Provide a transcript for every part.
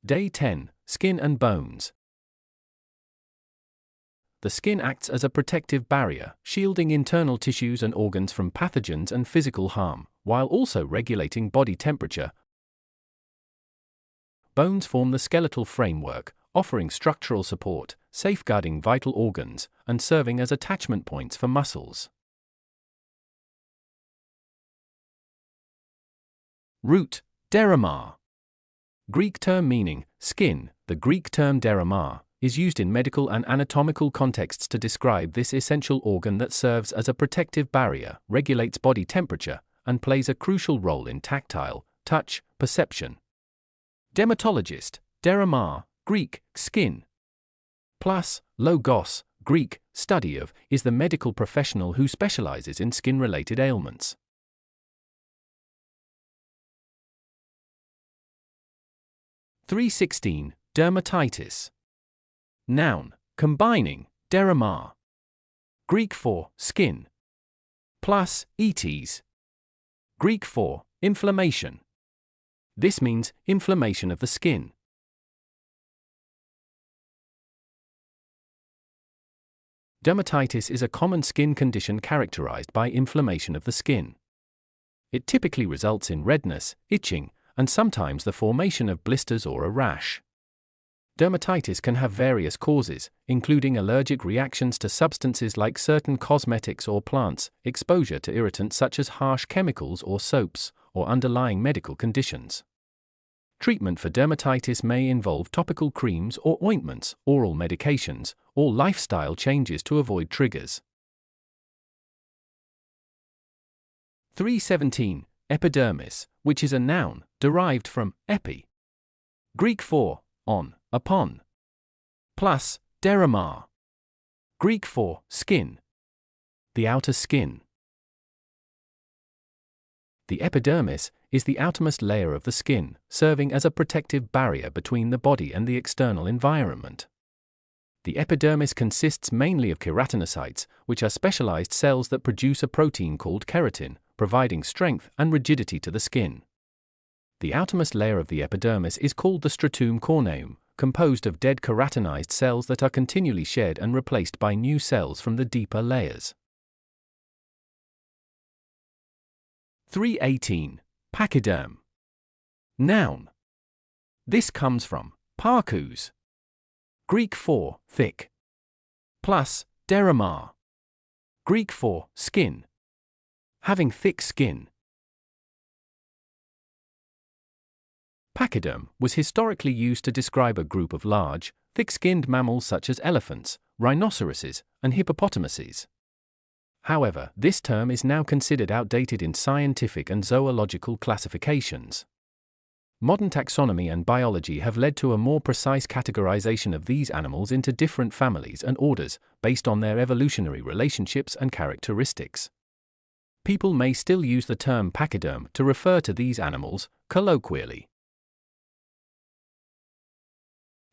Day 10. Skin and bones. The skin acts as a protective barrier, shielding internal tissues and organs from pathogens and physical harm, while also regulating body temperature. Bones form the skeletal framework, offering structural support, safeguarding vital organs, and serving as attachment points for muscles. Root: derma. Greek term meaning skin. The Greek term derma is used in medical and anatomical contexts to describe this essential organ that serves as a protective barrier, regulates body temperature, and plays a crucial role in tactile, touch, perception. Dermatologist: derma, Greek, skin. Plus, logos, Greek, study of, is the medical professional who specializes in skin-related ailments. (316) Dermatitis. Noun, combining, derma. Greek for, skin. Plus, etes. Greek for, inflammation. This means, inflammation of the skin. Dermatitis is a common skin condition characterized by inflammation of the skin. It typically results in redness, itching, and sometimes the formation of blisters or a rash. Dermatitis can have various causes, including allergic reactions to substances like certain cosmetics or plants, exposure to irritants such as harsh chemicals or soaps, or underlying medical conditions. Treatment for dermatitis may involve topical creams or ointments, oral medications, or lifestyle changes to avoid triggers. 317. Epidermis, which is a noun, derived from epi. Greek for, on, upon. Plus, derma. Greek for, skin. The outer skin. The epidermis is the outermost layer of the skin, serving as a protective barrier between the body and the external environment. The epidermis consists mainly of keratinocytes, which are specialized cells that produce a protein called keratin, providing strength and rigidity to the skin. The outermost layer of the epidermis is called the stratum corneum, composed of dead keratinized cells that are continually shed and replaced by new cells from the deeper layers. 318. Pachyderm. Noun. This comes from parkus. Greek for, thick. Plus, derma. Greek for, skin. Having thick skin. Pachyderm was historically used to describe a group of large, thick-skinned mammals such as elephants, rhinoceroses, and hippopotamuses. However, this term is now considered outdated in scientific and zoological classifications. Modern taxonomy and biology have led to a more precise categorization of these animals into different families and orders, based on their evolutionary relationships and characteristics. People may still use the term pachyderm to refer to these animals, colloquially.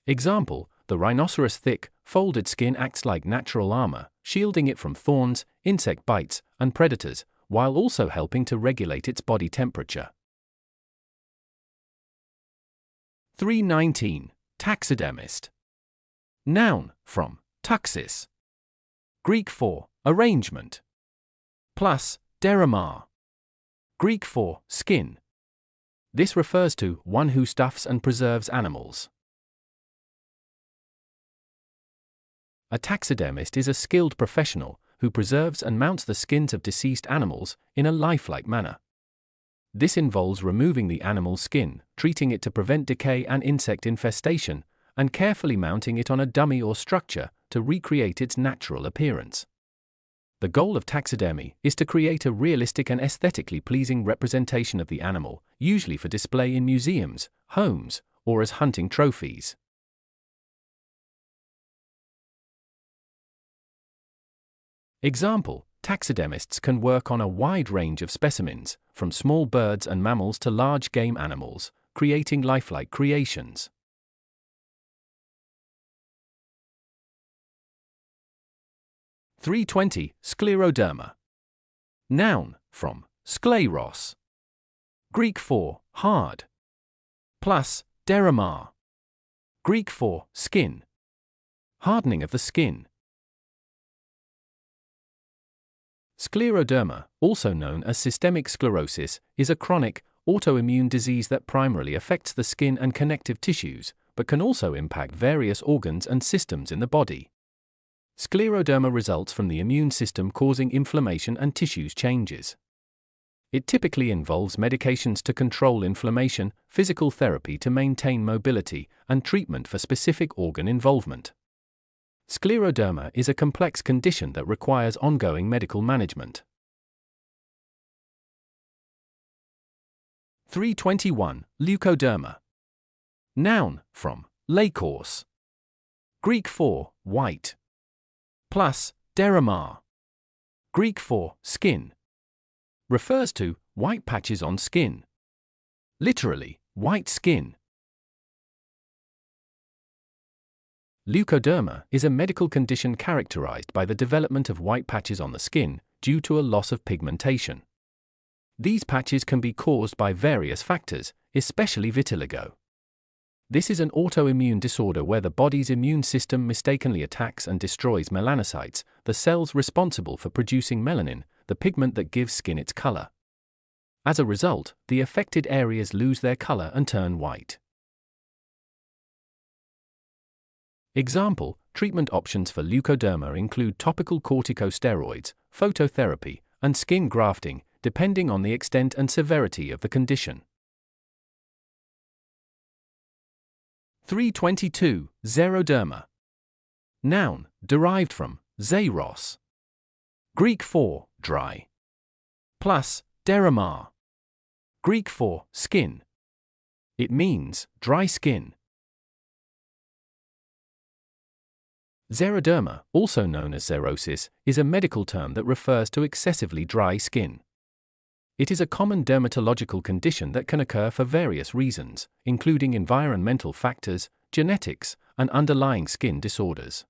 Example: the rhinoceros' thick, folded skin acts like natural armor, shielding it from thorns, insect bites, and predators, while also helping to regulate its body temperature. 319. Taxidermist. Noun, from taxis. Greek for, arrangement. Plus, derma. Greek for, skin. This refers to one who stuffs and preserves animals. A taxidermist is a skilled professional who preserves and mounts the skins of deceased animals in a lifelike manner. This involves removing the animal's skin, treating it to prevent decay and insect infestation, and carefully mounting it on a dummy or structure to recreate its natural appearance. The goal of taxidermy is to create a realistic and aesthetically pleasing representation of the animal, usually for display in museums, homes, or as hunting trophies. Example: taxidermists can work on a wide range of specimens, from small birds and mammals to large game animals, creating lifelike creations. 320. Scleroderma. Noun, from skleros. Greek for, hard. Plus, derma. Greek for skin. Hardening of the skin. Scleroderma, also known as systemic sclerosis, is a chronic, autoimmune disease that primarily affects the skin and connective tissues, but can also impact various organs and systems in the body. Scleroderma results from the immune system causing inflammation and tissues changes. It typically involves medications to control inflammation, physical therapy to maintain mobility, and treatment for specific organ involvement. Scleroderma is a complex condition that requires ongoing medical management. 321. Leukoderma. Noun, from leikos. Greek for white. Plus, derma. Greek for skin. Refers to white patches on skin. Literally, white skin. Leukoderma is a medical condition characterized by the development of white patches on the skin due to a loss of pigmentation. These patches can be caused by various factors, especially vitiligo. This is an autoimmune disorder where the body's immune system mistakenly attacks and destroys melanocytes, the cells responsible for producing melanin, the pigment that gives skin its color. As a result, the affected areas lose their color and turn white. Example, treatment options for leukoderma include topical corticosteroids, phototherapy, and skin grafting, depending on the extent and severity of the condition. 322. Xeroderma. Noun, derived from xeros. Greek for dry. Plus, derma. Greek for skin. It means dry skin. Xeroderma, also known as xerosis, is a medical term that refers to excessively dry skin. It is a common dermatological condition that can occur for various reasons, including environmental factors, genetics, and underlying skin disorders.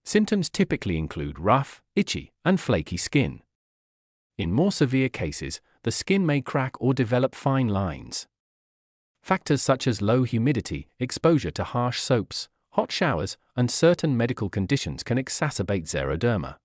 Symptoms typically include rough, itchy, and flaky skin. In more severe cases, the skin may crack or develop fine lines. Factors such as low humidity, exposure to harsh soaps, hot showers, and certain medical conditions can exacerbate xeroderma.